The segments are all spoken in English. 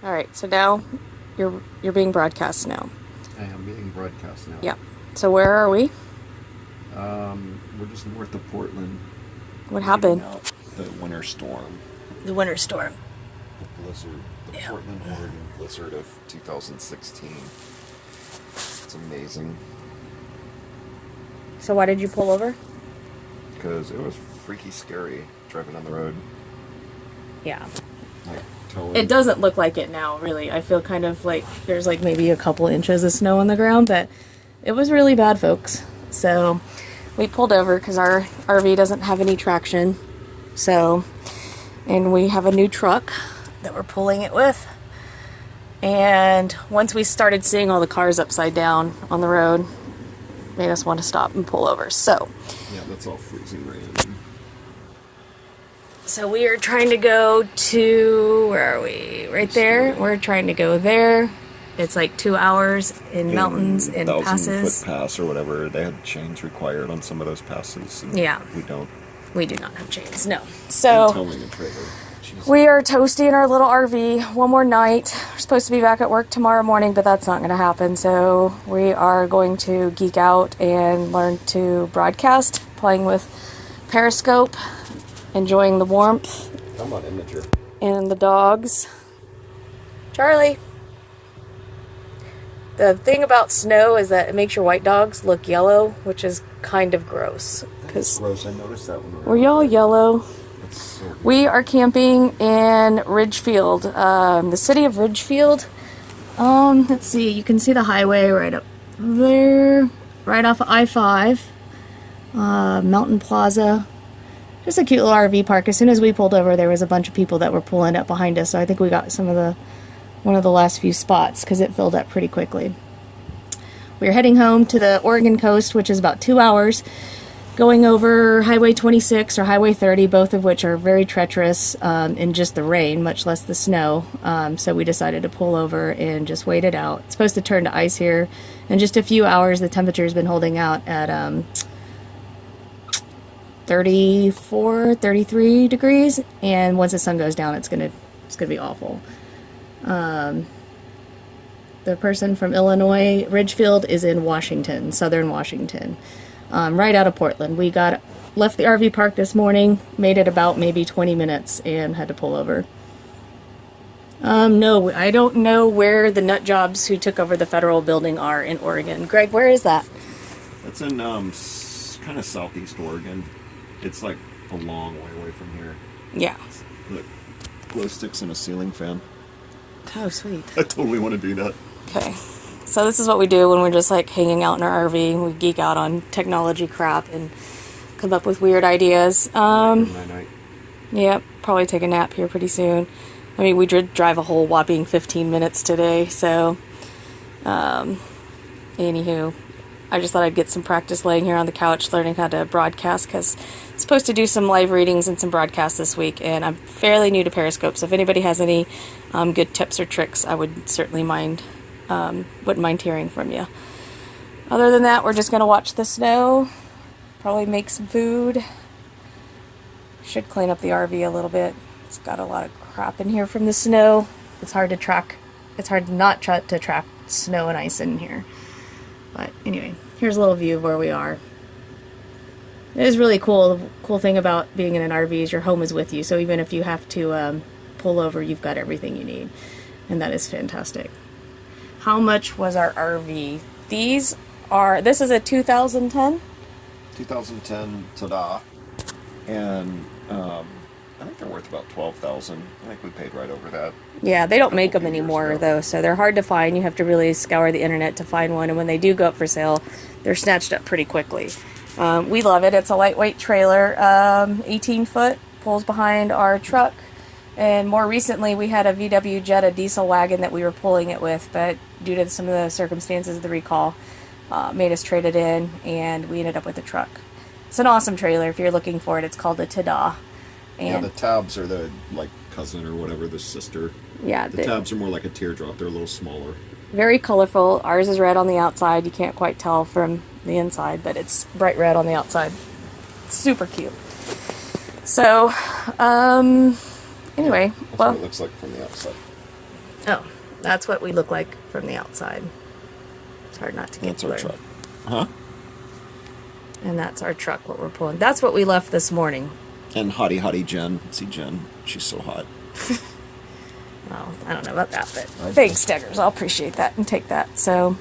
All right, so now you're being broadcast now. I am being broadcast now. Yeah. So where are we? We're just north of Portland. What happened? Out the winter storm. The winter storm. The blizzard. The Portland, Oregon blizzard of 2016. It's amazing. So why did you pull over? Because it was freaky scary driving on the road. Yeah. Like, totally. It doesn't look like it now, really. I feel kind of like there's like maybe a couple inches of snow on the ground, but it was really bad, folks. So we pulled over because our RV doesn't have any traction. So, and we have a new truck that we're pulling it with. And once we started seeing all the cars upside down on the road, made us want to stop and pull over. So yeah, that's all freezing rain. So we are trying to go to, where are we? Right there. We're trying to go there. It's like 2 hours in mountains and passes. 1,000-foot pass or whatever. They had chains required on some of those passes. And yeah. We don't. We do not have chains, no. So towing a trailer. Jesus. We are toasty in our little RV one more night. We're supposed to be back at work tomorrow morning, but that's not going to happen. So we are going to geek out and learn to broadcast, playing with Periscope, enjoying the warmth. Come on, Imager. And the dogs. Charlie. The thing about snow is that it makes your white dogs look yellow, which is kind of gross. That's gross. I noticed that when were y'all yellow? So we are camping in Ridgefield, the city of Ridgefield. Let's see, you can see the highway right up there, right off of I-5, Mountain Plaza. Just a cute little RV park. As soon as we pulled over, there was a bunch of people that were pulling up behind us, so I think we got one of the last few spots because it filled up pretty quickly. We're heading home to the Oregon coast, which is about 2 hours, going over Highway 26 or Highway 30, both of which are very treacherous in just the rain, much less the snow. So we decided to pull over and just wait it out. It's supposed to turn to ice here in just a few hours. The temperature's been holding out at 34, 33 degrees, and once the sun goes down, it's gonna be awful. The person from Illinois, Ridgefield, is in Washington, southern Washington, right out of Portland. We left the RV park this morning, made it about maybe 20 minutes, and had to pull over. No, I don't know where the nut jobs who took over the federal building are in Oregon. Greg, where is that? That's in kind of southeast Oregon. It's like a long way away from here. Yeah. Look, glow sticks and a ceiling fan. Oh, sweet. I totally want to do that. Okay. So this is what we do when we're just like hanging out in our RV. We geek out on technology crap and come up with weird ideas. Yep, probably take a nap here pretty soon. I mean, we did drive a whole whopping 15 minutes today, so anywho, I just thought I'd get some practice laying here on the couch learning how to broadcast, because I'm supposed to do some live readings and some broadcasts this week, and I'm fairly new to Periscope, so if anybody has any good tips or tricks, I would certainly wouldn't mind hearing from you. Other than that, we're just going to watch the snow, probably make some food. Should clean up the RV a little bit. It's got a lot of crap in here from the snow. It's hard to track. It's hard not to track snow and ice in here. But anyway, here's a little view of where we are. It is really cool. The cool thing about being in an RV is your home is with you. So even if you have to pull over, you've got everything you need. And that is fantastic. How much was our RV? This is a 2010? 2010 Tada. And I think they're worth about $12,000. I think we paid right over that. Yeah, they don't make them anymore, though, so they're hard to find. You have to really scour the internet to find one, and when they do go up for sale, they're snatched up pretty quickly. We love it. It's a lightweight trailer, 18-foot, pulls behind our truck, and more recently we had a VW Jetta diesel wagon that we were pulling it with, but due to some of the circumstances of the recall, made us trade it in, and we ended up with a truck. It's an awesome trailer. If you're looking for it, it's called a Tada. And yeah, the tabs are the cousin or whatever, the sister. Yeah, the tabs are more like a teardrop. They're a little smaller. Very colorful. Ours is red on the outside. You can't quite tell from the inside, but it's bright red on the outside. Super cute. So, anyway, That's what it looks like from the outside. Oh, that's what we look like from the outside. It's hard not to get That's our blurred. truck. Huh? And that's our truck, what we're pulling. That's what we left this morning. And hottie Jen. See Jen? She's so hot. Well, I don't know about that, but thanks, Steggers. I'll appreciate that and take that. So,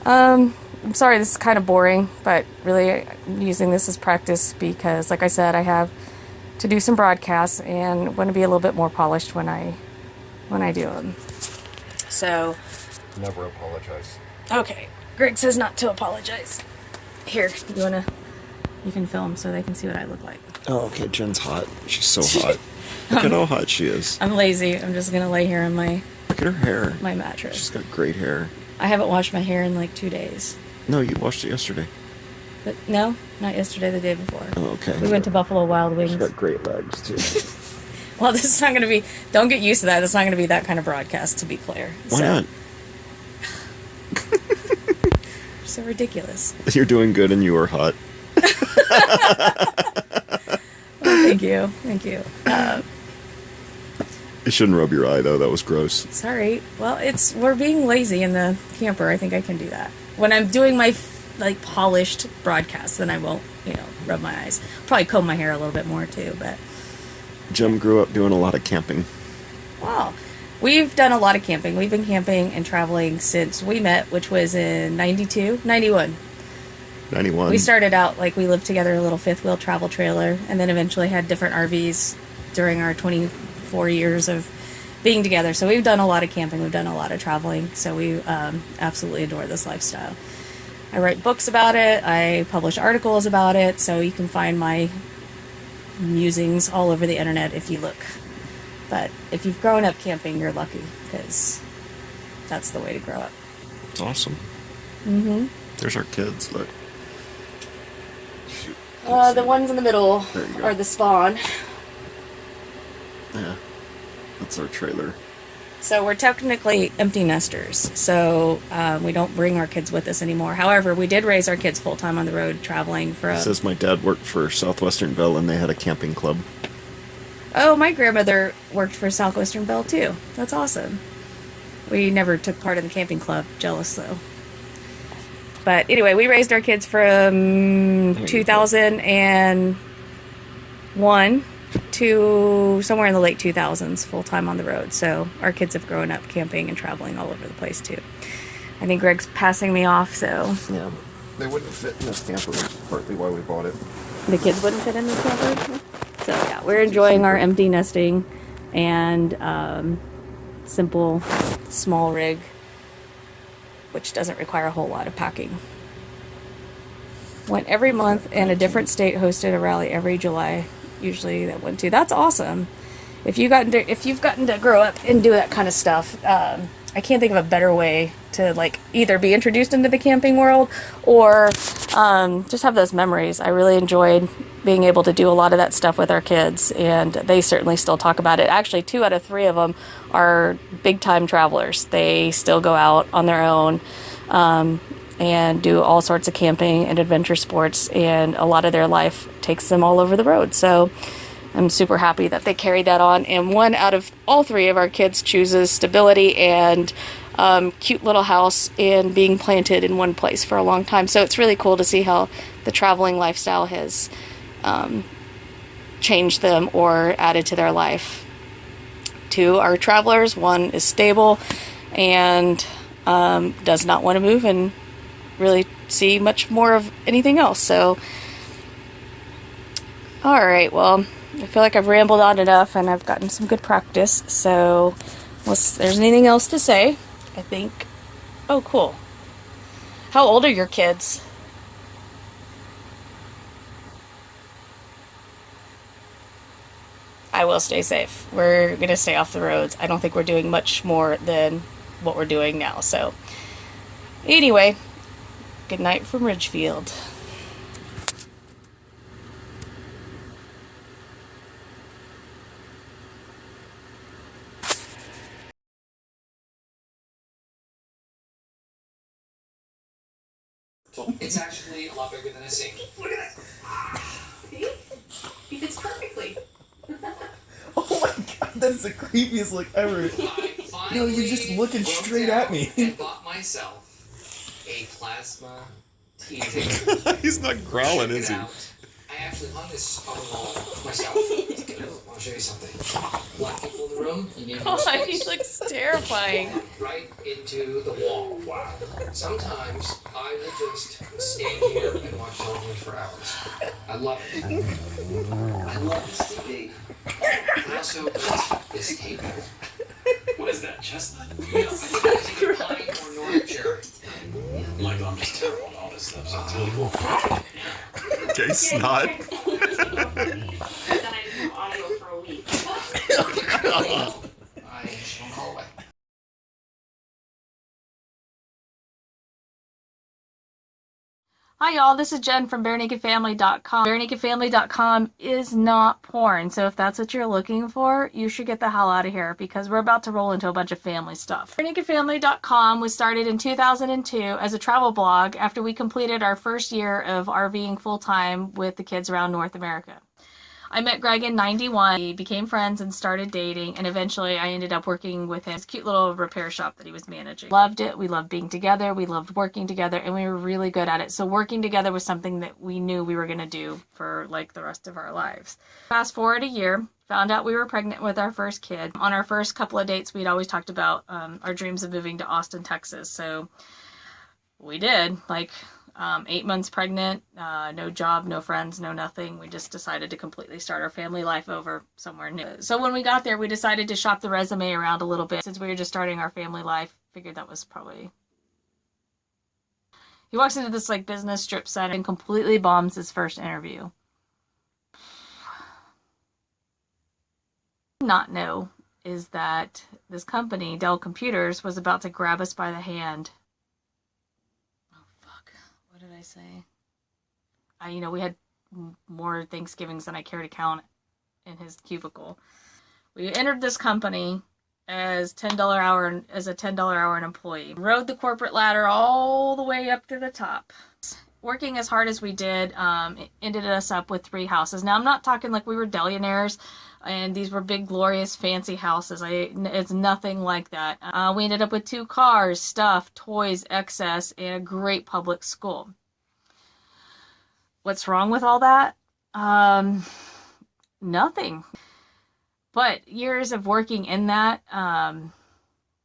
I'm sorry this is kind of boring, but really I'm using this as practice because, like I said, I have to do some broadcasts and want to be a little bit more polished when I do them. So, Never apologize. okay. Greg says not to apologize. Here, you can film so they can see what I look like. Oh, okay. Jen's hot. She's so hot. Look at how hot she is. I'm lazy. I'm just gonna lay here on my Look at her hair. mattress. She's got great hair. I haven't washed my hair in like 2 days. No, you washed it yesterday. But no, not yesterday, the day before. Oh, okay. We went to Buffalo Wild She's Wings. got great legs, too. Well, this is not going to be, don't get used to that. It's not going to be that kind of broadcast, to be clear. Why not? So ridiculous. You're doing good and you are hot. Oh, thank you. Thank you. It shouldn't rub your eye, though. That was gross. Sorry. Well, we're being lazy in the camper. I think I can do that. When I'm doing my, polished broadcast, then I won't, rub my eyes. Probably comb my hair a little bit more, too, but. Jem grew up doing a lot of camping. Wow. We've done a lot of camping. We've been camping and traveling since we met, which was in 91. 91. We started out, we lived together in a little fifth-wheel travel trailer, and then eventually had different RVs during our 24 years of being together. So we've done a lot of camping. We've done a lot of traveling. So we absolutely adore this lifestyle. I write books about it. I publish articles about it. So you can find my musings all over the internet if you look. But if you've grown up camping, you're lucky, because that's the way to grow up. It's awesome. Mm-hmm. There's our kids, look. Shoot. The ones in the middle are the spawn. Yeah. That's our trailer. So we're technically empty nesters. So we don't bring our kids with us anymore. However, we did raise our kids full-time on the road traveling for It says my dad worked for Southwestern Bell and they had a camping club. Oh, my grandmother worked for Southwestern Bell, too. That's awesome. We never took part in the camping club. Jealous, though. But anyway, we raised our kids from 2001 to somewhere in the late 2000s, full-time on the road. So our kids have grown up camping and traveling all over the place, too. I think Greg's passing me off, so... Yeah. They wouldn't fit in this camper, which is partly why we bought it. The kids wouldn't fit in the camper? So yeah, we're enjoying our empty nesting and simple, small rig, which doesn't require a whole lot of packing. Went every month, and a different state hosted a rally every July. Usually that went to. That's awesome. If you've gotten to grow up and do that kind of stuff, I can't think of a better way to either be introduced into the camping world or just have those memories. I really enjoyed being able to do a lot of that stuff with our kids, and they certainly still talk about it. Actually, 2 out of 3 of them are big time travelers. They still go out on their own and do all sorts of camping and adventure sports, and a lot of their life takes them all over the road. So I'm super happy that they carried that on, and 1 out of all 3 of our kids chooses stability and cute little house and being planted in one place for a long time. So it's really cool to see how the traveling lifestyle has changed them or added to their life. 2 are travelers. 1 is stable and does not want to move and really see much more of anything else. So, all right, well, I feel like I've rambled on enough and I've gotten some good practice. So, unless there's anything else to say, I think... Oh, cool. How old are your kids? I will stay safe. We're going to stay off the roads. I don't think we're doing much more than what we're doing now. So, anyway, good night from Ridgefield. It's actually a lot bigger than it seems. Look at it. See? He fits perfectly. Oh my god, that is the creepiest look ever. Fine. No, you're just looking straight at me. And bought myself a plasma TV. He's not growling, Check is it he? out. I actually hung this on the wall myself. I'll show you something. Black people in the room, you need more God, space. he looks terrifying. Right into the wall. Wow. Sometimes I will just stand here and watch television for hours. I love it. I love this TV. I also love this table. What is that, chestnut? No, I think it's either pine or Nordic cherry. Michael, I'm just terrible at all this stuff, so it's really cool. Okay, snot. Then I didn't have audio for a week. I just won't call away. Hi y'all, this is Jen from BareNakedFamily.com. BareNakedFamily.com is not porn, so if that's what you're looking for, you should get the hell out of here because we're about to roll into a bunch of family stuff. BareNakedFamily.com was started in 2002 as a travel blog after we completed our first year of RVing full-time with the kids around North America. I met Greg in 91. We became friends and started dating, and eventually I ended up working with his cute little repair shop that he was managing. Loved it. We loved being together. We loved working together, and we were really good at it. So working together was something that we knew we were going to do for like the rest of our lives. Fast forward a year, found out we were pregnant with our first kid. On our first couple of dates, we'd always talked about our dreams of moving to Austin, Texas. So we did. 8 months pregnant, no job, no friends, no nothing. We just decided to completely start our family life over somewhere new. So when we got there, we decided to shop the resume around a little bit. Since we were just starting our family life, figured that was probably... He walks into this business strip center and completely bombs his first interview. Not know is that this company, Dell Computers, was about to grab us by the hand. What did I say? We had more Thanksgivings than I care to count in his cubicle. We entered this company as a $10 hour an employee. Rode the corporate ladder all the way up to the top. Working as hard as we did, it ended us up with 3 houses. Now I'm not talking like we were billionaires and these were big, glorious, fancy houses. It's nothing like that. We ended up with 2 cars, stuff, toys, excess, and a great public school. What's wrong with all that? Nothing. But years of working in that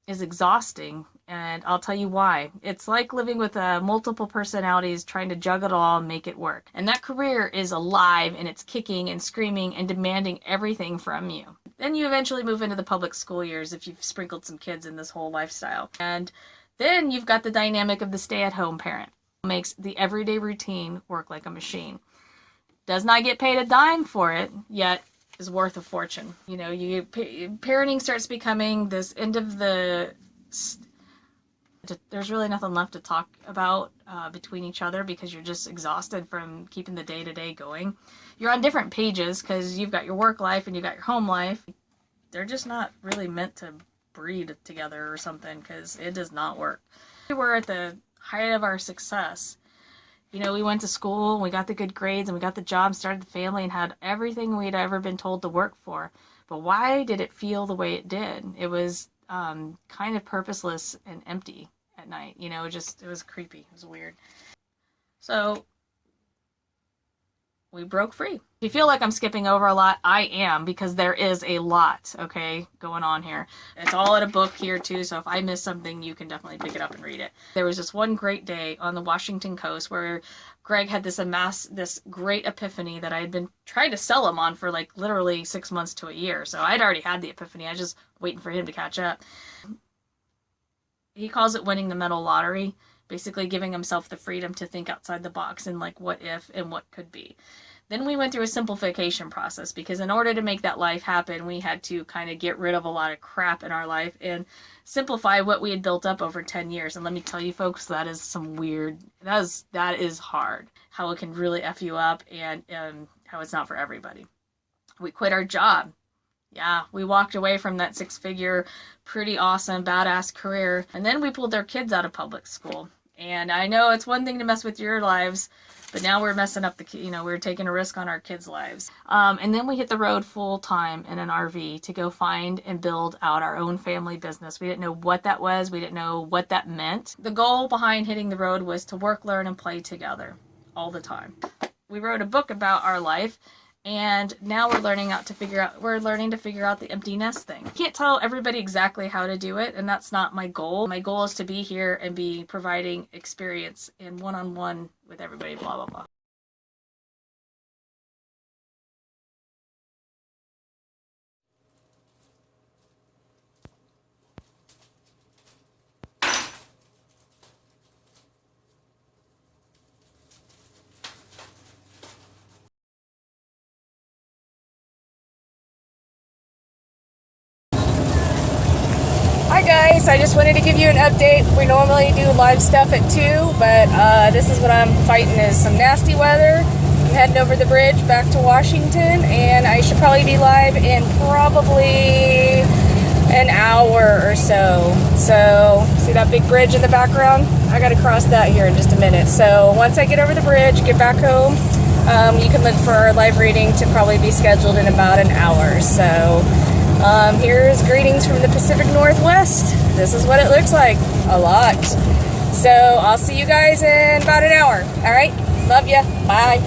is exhausting, and I'll tell you why. It's like living with multiple personalities trying to juggle it all and make it work. And that career is alive, and it's kicking and screaming and demanding everything from you. Then you eventually move into the public school years if you've sprinkled some kids in this whole lifestyle. And then you've got the dynamic of the stay-at-home parent. Makes the everyday routine work like a machine. Does not get paid a dime for it, yet is worth a fortune. Parenting starts becoming this end of the... There's really nothing left to talk about between each other because you're just exhausted from keeping the day-to-day going. You're on different pages because you've got your work life and you've got your home life. They're just not really meant to breed together or something because it does not work. We were at the height of our success. We went to school, and we got the good grades, and we got the job, started the family, and had everything we'd ever been told to work for. But why did it feel the way it did? It was kind of purposeless and empty at night. It was creepy. It was weird. So we broke free. If you feel like I'm skipping over a lot, I am, because there is a lot, going on here. It's all in a book here, too, so if I miss something, you can definitely pick it up and read it. There was this one great day on the Washington coast where Greg had this great epiphany that I had been trying to sell him on for, literally 6 months to a year. So I'd already had the epiphany. I was just waiting for him to catch up. He calls it winning the mental lottery, basically giving himself the freedom to think outside the box and, what if and what could be. Then we went through a simplification process because in order to make that life happen, we had to kind of get rid of a lot of crap in our life and simplify what we had built up over 10 years. And let me tell you folks, that is that is hard. How it can really F you up and how it's not for everybody. We quit our job. Yeah, we walked away from that 6-figure, pretty awesome, badass career. And then we pulled our kids out of public school. And I know it's one thing to mess with your lives, but now we're messing up we're taking a risk on our kids' lives. And then we hit the road full time in an RV to go find and build out our own family business. We didn't know what that was. We didn't know what that meant. The goal behind hitting the road was to work, learn, and play together all the time. We wrote a book about our life, and now we're learning to figure out the empty nest thing. I can't tell everybody exactly how to do it, and that's not my goal. My goal is to be here and be providing experience and one-on-one with everybody, blah, blah, blah. Hi guys, I just wanted to give you an update. We normally do live stuff at 2, but this is what I'm fighting is some nasty weather. I'm heading over the bridge back to Washington, and I should probably be live in probably an hour or so. So, see that big bridge in the background? I gotta cross that here in just a minute. So once I get over the bridge, get back home, you can look for our live reading to probably be scheduled in about an hour. So here's greetings from the Pacific Northwest. This is what it looks like. A lot. So I'll see you guys in about an hour. All right. Love ya. Bye.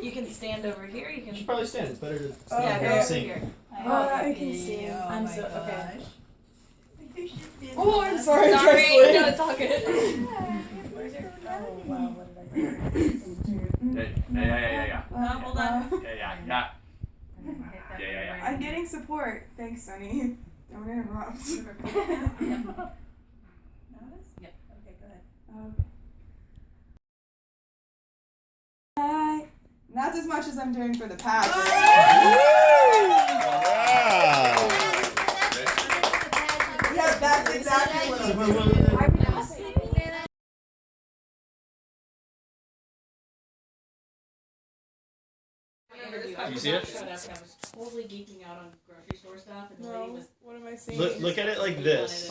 You can stand over here. You should probably stand. It's better to stand yeah, than go over sing. here. I can see. I'm so okay. Oh, I'm sorry. Sorry. No, it's all good. Oh wow, what did I do? Yeah. Hold on. Yeah. I'm getting support. Thanks, Sunny. Don't interrupt. Yep. Okay, go ahead. Bye. Not as much as I'm doing for the pageant. Wow. Yeah, that's exactly what I'm doing. Do you see it? I was totally geeking out on grocery store stuff, and the lady was. What am I saying? Look at it like this.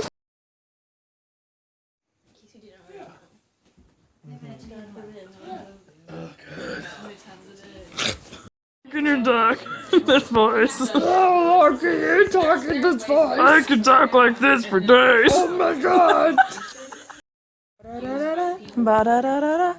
Can you talk in this voice? Oh, can you talk in this voice? I can talk like this for days. Oh my god! Ba-da-da-da-da.